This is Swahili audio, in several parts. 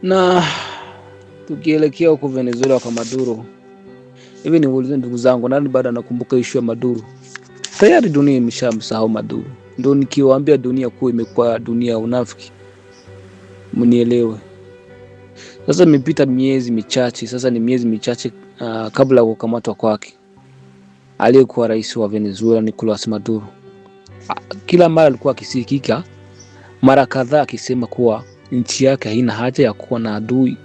Na tukielekea huko Venezuela kwa Maduro, hivi niulize ndugu zangu, nani bado anakumbuka issue ya Maduro? Tayari dunia imeshamsahau Maduro. Ndio nikiwaambia dunia kuwa imekuwa dunia ya unafiki, mnielewe. Sasa imepita miezi michache, sasa ni miezi michache kabla ya kukamatwa kwake aliyekuwa rais wa Venezuela Nicolas Maduro. Kila mara alikuwa akisikika mara kadhaa akisema kuwa nchi yake haina haja ya kuwa na adui,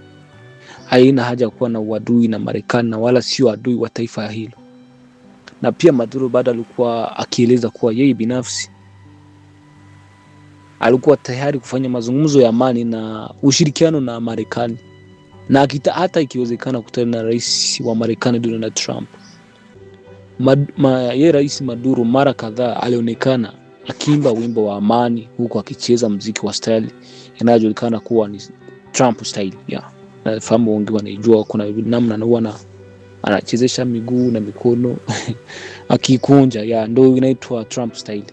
haina haja ya kuwa na uadui na Marekani, na wala sio adui wa taifa hilo. Na pia Maduro bado alikuwa akieleza kuwa yeye binafsi alikuwa tayari kufanya mazungumzo ya amani na ushirikiano na Marekani, na hata ikiwezekana kukutana na rais wa Marekani Donald Trump. Yeye rais Maduro mara kadhaa alionekana akiimba wimbo wa amani huku akicheza muziki wa style inayojulikana kuwa ni Trump style. Nafahamu wengi wanaijua, kuna namna huwa anachezesha miguu na mikono akikunja, ndio inaitwa Trump style.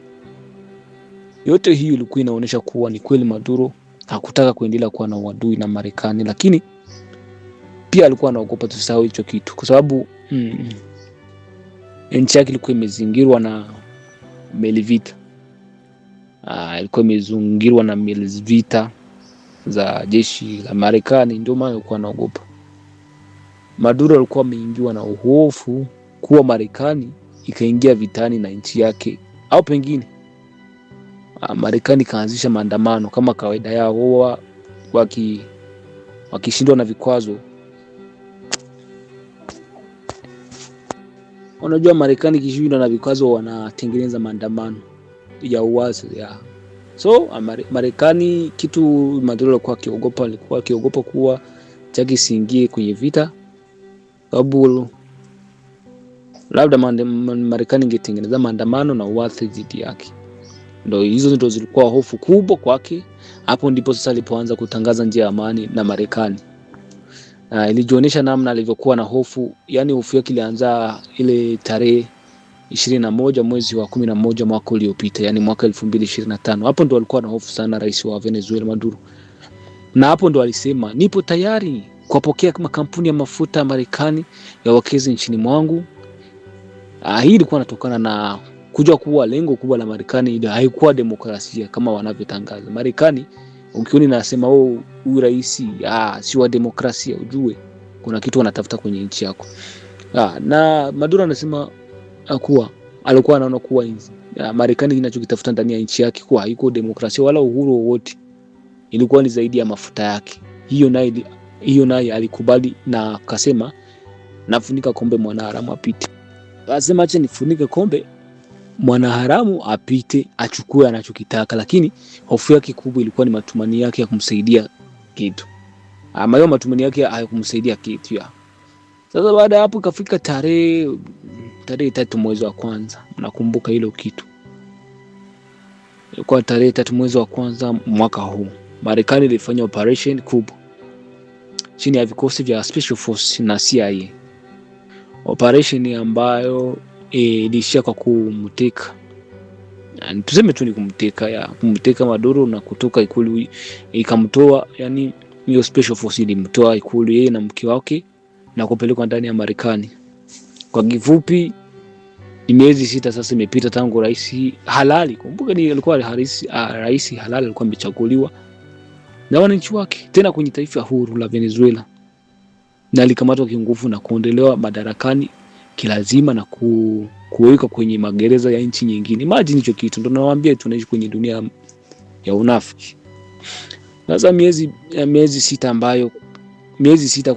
Yote hiyo ilikuwa inaonyesha kuwa ni kweli Maduro hakutaka kuendelea kuwa na uadui na Marekani, lakini pia alikuwa anaogopa tusahau hicho kitu, kwa sababu nchi yake ilikuwa imezingirwa na meli vita. Ilikuwa imezingirwa na meli vita za jeshi la Marekani, ndio maana alikuwa anaogopa. Maduro alikuwa ameingiwa na hofu kuwa Marekani ikaingia vitani na nchi yake, au pengine Marekani kaanzisha maandamano kama kawaida yao, wakishindwa na vikwazo. Unajua Marekani ikishindwa na vikwazo wanatengeneza maandamano ya uasi So Marekani, kitu Maduro alikuwa akiogopa kuwa chaki siingie kwenye vita, sababu labda Marekani ingetengeneza maandamano na uasi dhidi yake. Hizo ndio zilikuwa hofu kubwa kwake. Hapo ndipo sasa alipoanza kutangaza njia ya amani na Marekani. Ilijionyesha namna alivyokuwa na hofu, yani hofu yake ilianza ile tarehe 21 mwezi wa 11 mwaka uliopita, yani mwaka 2025. Hapo ndo alikuwa na hofu sana rais wa Venezuela Maduro. Na hapo ndo alisema nipo tayari kuwapokea makampuni ya mafuta ya Marekani yawekeze nchini mwangu. Hii ilikuwa inatokana na kujua kuwa lengo kubwa la Marekani ile haikuwa demokrasia kama wanavyotangaza. Marekani ukioni nasema huyu rais si wa demokrasia, ujue kuna kitu wanatafuta kwenye nchi yako. Na Maduro anasema kuwa alikuwa anaona kuwa Marekani inachokitafuta ndani ya nchi yake kuwa haiko demokrasia wala uhuru wowote, ilikuwa ni zaidi ya mafuta yake. Hiyo naye alikubali na akasema nafunika kombe mwanaharamu apite. Akasema acha nifunike kombe mwanaharamu apite, achukue anachokitaka, lakini hofu yake kubwa ilikuwa ni matumaini yake ya kumsaidia kitu. Hiyo matumaini yake hayakumsaidia kitu. Sasa baada hapo ikafika tarehe 3 mwezi wa kwanza. Mnakumbuka hilo kitu? Kwa tarehe 3 mwezi wa kwanza mwaka huu, Marekani ilifanya operation kubwa chini ya vikosi vya Special Force na CIA. Operation ambayo ilishia kwa kumteka. Tuseme tu ni kumteka Maduro na kutoka ikulu, ikamtoa, yani hiyo Special Force ilimtoa ikulu yeye na mke wake na kupelekwa ndani ya Marekani. Kwa kifupi, ni miezi 6 sasa imepita tangu rais halali, kumbuka ni alikuwa rais halali, alikuwa amechaguliwa na wananchi wake tena kwenye taifa huru la Venezuela, na alikamatwa kinguvu na kuondolewa madarakani kilazima na kuwekwa kwenye magereza ya nchi nyingine. Imagine hicho kitu. Ndio nawaambia tunaishi kwenye dunia ya unafiki. Sasa miezi 6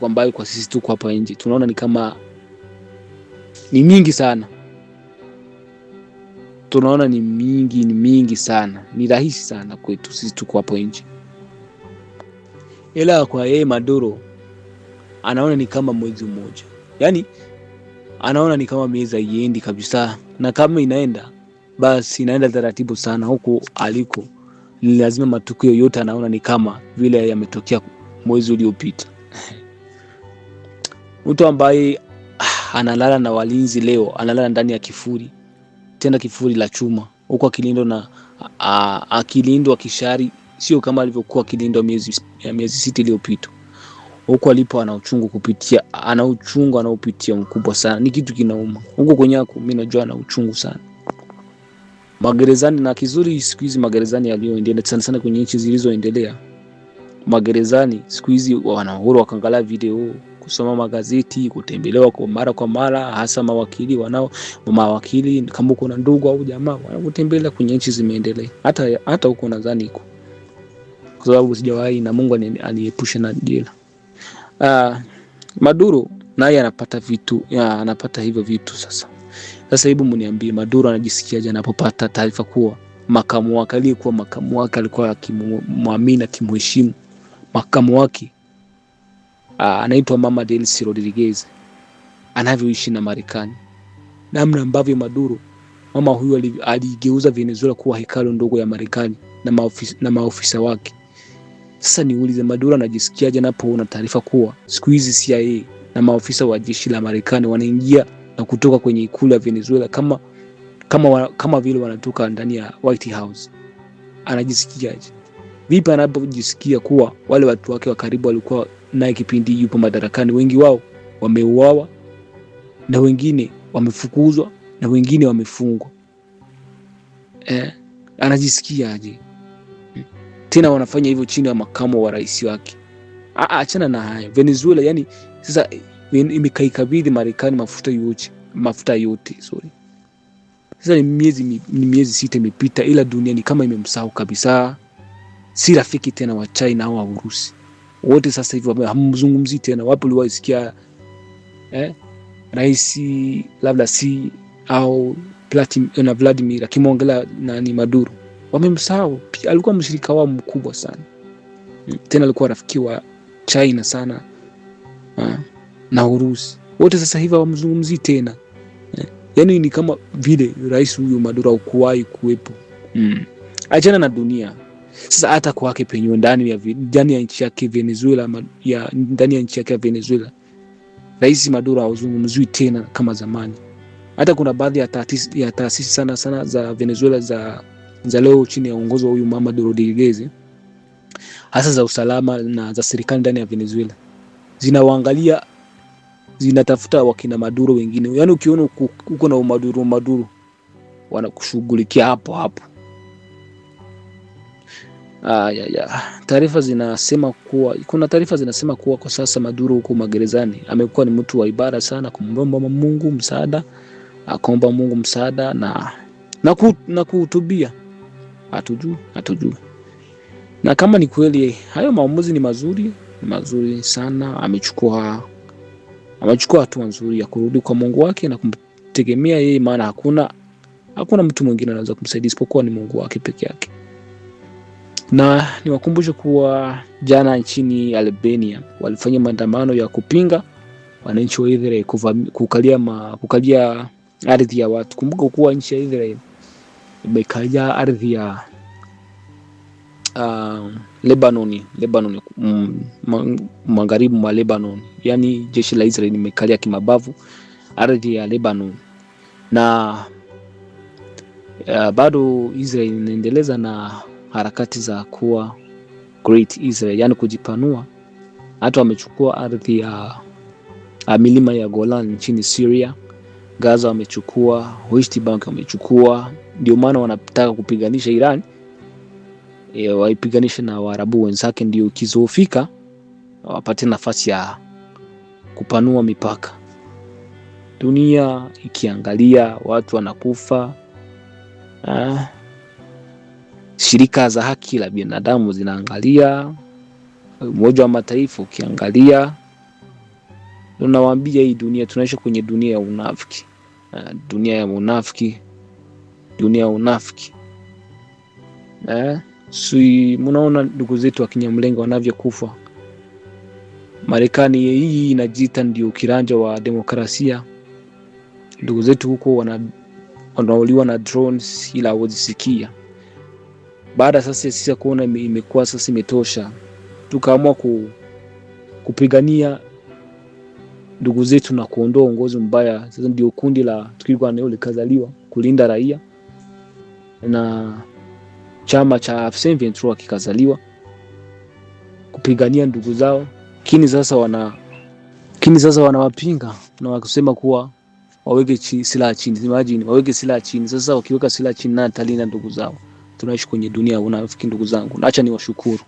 ambayo kwa sisi tuko hapa nje tunaona ni kama ni mingi sana. Tunaona ni mingi sana. Ni rahisi sana kwetu sisi tuko hapa nje. Ila kwa yeye Maduro anaona ni kama mwezi mmoja. Yani anaona ni kama miezi haiendi kabisa, na kama inaenda basi inaenda taratibu sana. Huko aliko ni lazima matukio yote anaona ni kama vile yametokea mwezi uliopita. Mtu ambaye analala na walinzi leo analala ndani ya kifuri, tena kifuri la chuma, huko akilindwa kishari, sio kama alivyokuwa akilindwa miezi 6 iliyopita. huko alipo ana uchungu anaopitia mkubwa sana. Ni kitu kinauma. Huko kwenyako mimi najua ana uchungu sana. Magerezani, na kizuri siku hizi magerezani yaliyoendelea sana kwenye nchi zilizoendelea, magerezani siku hizi wana uhuru wakaangalia video, kusoma magazeti, kutembelewa kwa mara, hasa mawakili kama uko na ndugu au jamaa wanakutembelea kwenye nchi zimeendelea. Hata huko nadhani iko, kwa sababu sijawahi na Mungu aniepushe na jela. Maduro naye anapata hivyo vitu sasa. Hebu mniambie, Maduro anajisikiaje anapopata taarifa kuwa makamu wake alikuwa akimwamini, akimheshimu makamu wake anaitwa Mama Delcy Rodriguez anavyoishi na Marekani, namna ambavyo Maduro, mama huyu aligeuza Venezuela kuwa hekalu ndogo ya Marekani na maofisa wake. Sasa niulize, Maduro anajisikiaje anapoona taarifa kuwa siku hizi CIA na maofisa wa jeshi la Marekani wanaingia na kutoka kwenye ikulu ya Venezuela kama vile wanatoka ndani ya White House? Anajisikiaje? Vipi anapojisikia kuwa wale watu wake wa karibu walikuwa naye kipindi yupo madarakani, wengi wao wameuawa na wengine wamefukuzwa na wengine wamefungwa? Anajisikiaje? Tena wanafanya hivyo chini ya makamu wa rais wake. Achana na haya. Venezuela yani sasa imekaikabidhi Marekani mafuta yote. Sasa ni miezi 6 imepita, ila dunia ni kama imemsahau kabisa. Si rafiki tena wa China au wa Urusi. Wote sasa hivi hamzungumzi tena. Wapo uliwaisikia rais labda si au na Vladimir akimwongelea nani Maduro? Wamemsahau. Alikuwa mshirika wao mkubwa sana. Tena alikuwa rafiki wa China sana na Urusi. Wote sasa hivi hawamzungumzi tena. Yani ni kama vile rais huyu Maduro hakuwahi kuwepo. Achana na dunia. Sasa hata kwake penyewe ndani ya nchi yake Venezuela, ndani ya nchi yake Venezuela, rais Maduro hauzungumzwi tena kama zamani. Hata kuna baadhi ya taasisi sana za Venezuela za leo chini ya uongozi wa huyu Mama Rodriguez, hasa za usalama na za serikali ndani ya Venezuela, zinawaangalia, zinatafuta wakina Maduro wengine. Yani ukiona uko na Maduro wanakushughulikia hapo. Taarifa zinasema kuwa kwa sasa Maduro huko magerezani amekuwa ni mtu wa ibada sana, kumwomba Mungu msaada, akaomba Mungu msaada na kuhutubia. Hatujui. Na kama ni kweli hayo maamuzi ni mazuri sana, amechukua hatua nzuri ya kurudi kwa Mungu wake na kumtegemea yeye, maana hakuna mtu mwingine anaweza kumsaidia isipokuwa ni Mungu wake peke yake. Na niwakumbushe kuwa jana nchini Albania walifanya maandamano ya kupinga wananchi wa Israel kukalia ardhi ya watu. Kumbuka kuwa nchi ya Israel imekalia ardhi ya Lebanon, magharibi mwa Lebanon. Yani jeshi la Israel limekalia kimabavu ardhi ya Lebanon, na bado Israel inaendeleza na harakati za kuwa Great Israel, yani kujipanua. Hata wamechukua ardhi ya milima ya Golan nchini Syria, Gaza wamechukua, West Bank wamechukua. Ndio maana wanataka kupiganisha Iran, waipiganishe na Waarabu wenzake, ndio kizofika wapate nafasi ya kupanua mipaka. Dunia ikiangalia watu wanakufa, shirika za haki la binadamu zinaangalia, Umoja wa Mataifa ukiangalia, tunawaambia hii dunia tunaishi kwenye dunia ya unafiki. Dunia ya unafiki. Si mnaona ndugu zetu wa Kinyamlenge wanavyokufa. Marekani hii inajiita ndio kiranja wa demokrasia. Ndugu zetu huko wanauliwa na drones ila hawazisikia. Baada sasa sisi kuona imekuwa sasa imetosha, tukaamua kupigania ndugu zetu na kuondoa uongozi mbaya. Sasa ndio kundi la tukilikuwa nao likazaliwa kulinda raia, na chama cha M23 kikazaliwa kupigania ndugu zao lakini sasa wanawapinga na wakisema kuwa waweke silaha chini. Imagine waweke silaha chini. Sasa wakiweka silaha chini na atalinda ndugu zao. Tunaishi kwenye dunia unafiki ndugu zangu. Acha niwashukuru.